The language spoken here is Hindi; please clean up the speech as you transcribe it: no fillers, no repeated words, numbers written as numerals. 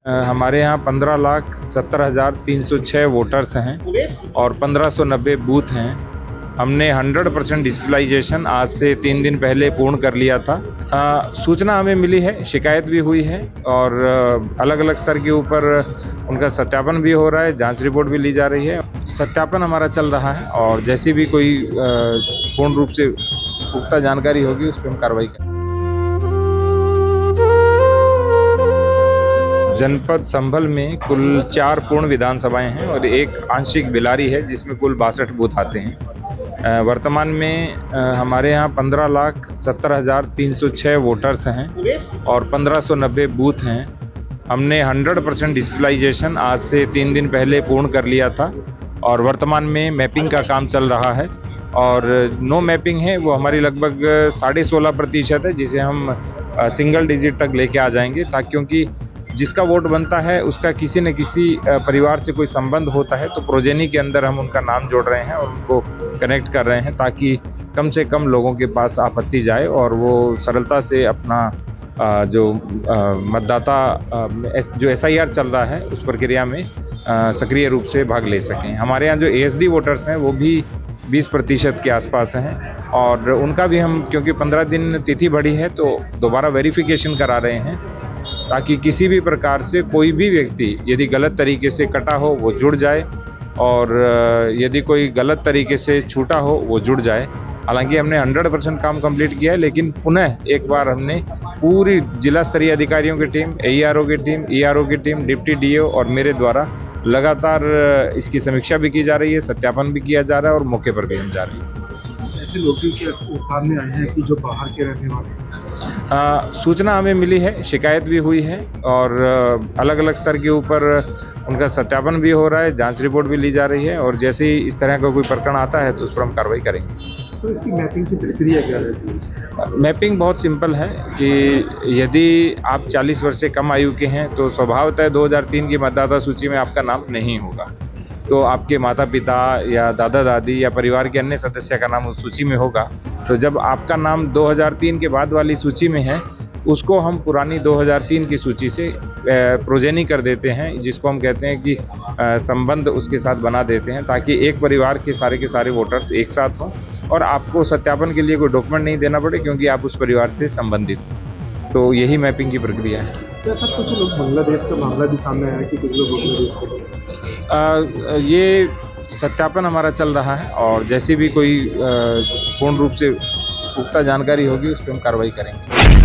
हमारे यहाँ 15,70,306 वोटर्स हैं और 1590 बूथ हैं। हमने 100% डिजिटलाइजेशन आज से 3 दिन पहले पूर्ण कर लिया था। सूचना हमें मिली है, शिकायत भी हुई है और अलग अलग स्तर के ऊपर उनका सत्यापन भी हो रहा है, जांच रिपोर्ट भी ली जा रही है। सत्यापन हमारा चल रहा है और जैसी भी कोई पूर्ण रूप से पुख्ता जानकारी होगी उस पर हम कार्रवाई करेंगे। जनपद संभल में कुल 4 पूर्ण विधानसभाएं हैं और एक आंशिक बिलारी है जिसमें कुल 62 बूथ आते हैं। वर्तमान में हमारे यहाँ 15,70,306 वोटर्स हैं और 1590 बूथ हैं। हमने 100% डिजिटलाइजेशन आज से 3 दिन पहले पूर्ण कर लिया था और वर्तमान में मैपिंग का काम चल रहा है और नो मैपिंग है वो हमारी लगभग 16.5% है, जिसे हम सिंगल डिजिट तक लेके आ जाएंगे, ताकि क्योंकि जिसका वोट बनता है उसका किसी न किसी परिवार से कोई संबंध होता है, तो प्रोजेनी के अंदर हम उनका नाम जोड़ रहे हैं और उनको कनेक्ट कर रहे हैं ताकि कम से कम लोगों के पास आपत्ति जाए और वो सरलता से अपना जो मतदाता जो SIR चल रहा है उस प्रक्रिया में सक्रिय रूप से भाग ले सकें। हमारे यहाँ जो ASD वोटर्स हैं वो भी 20% के आसपास हैं और उनका भी हम, क्योंकि 15 दिन तिथि बढ़ी है, तो दोबारा वेरिफिकेशन करा रहे हैं ताकि किसी भी प्रकार से कोई भी व्यक्ति यदि गलत तरीके से कटा हो वो जुड़ जाए और यदि कोई गलत तरीके से छूटा हो वो जुड़ जाए। हालांकि हमने 100% काम कंप्लीट किया है, लेकिन पुनः एक बार हमने पूरी जिला स्तरीय अधिकारियों की टीम, AERO की टीम, ERO की टीम, डिप्टी DO और मेरे द्वारा लगातार इसकी समीक्षा भी की जा रही है, सत्यापन भी किया जा रहा है और मौके पर भी हम जा रहे हैं। ऐसे लोग के सामने आए हैं कि जो बाहर के रहने वाले हैं? सूचना हमें मिली है, शिकायत भी हुई है और अलग अलग स्तर के ऊपर उनका सत्यापन भी हो रहा है, जांच रिपोर्ट भी ली जा रही है और जैसे ही इस तरह का कोई प्रकरण आता है तो उस पर हम कार्रवाई करेंगे। सर, इसकी मैपिंग की प्रक्रिया क्या रहती है? मैपिंग बहुत सिंपल है कि यदि आप 40 वर्ष से कम आयु के हैं तो स्वभावतः 2003 की मतदाता सूची में आपका नाम नहीं होगा, तो आपके माता पिता या दादा दादी या परिवार के अन्य सदस्य का नाम उस सूची में होगा। तो जब आपका नाम 2003 के बाद वाली सूची में है, उसको हम पुरानी 2003 की सूची से प्रोजेनी कर देते हैं, जिसको हम कहते हैं कि संबंध उसके साथ बना देते हैं, ताकि एक परिवार के सारे वोटर्स एक साथ हों और आपको सत्यापन के लिए कोई डॉक्यूमेंट नहीं देना पड़े क्योंकि आप उस परिवार से संबंधित हो। तो यही मैपिंग की प्रक्रिया है। क्या सर कुछ लोग बांग्लादेश का मामला भी सामने आया कि कुछ लोग बांग्लादेश के? ये सत्यापन हमारा चल रहा है और जैसी भी कोई पूर्ण रूप से पुख्ता जानकारी होगी उस पर हम कार्रवाई करेंगे।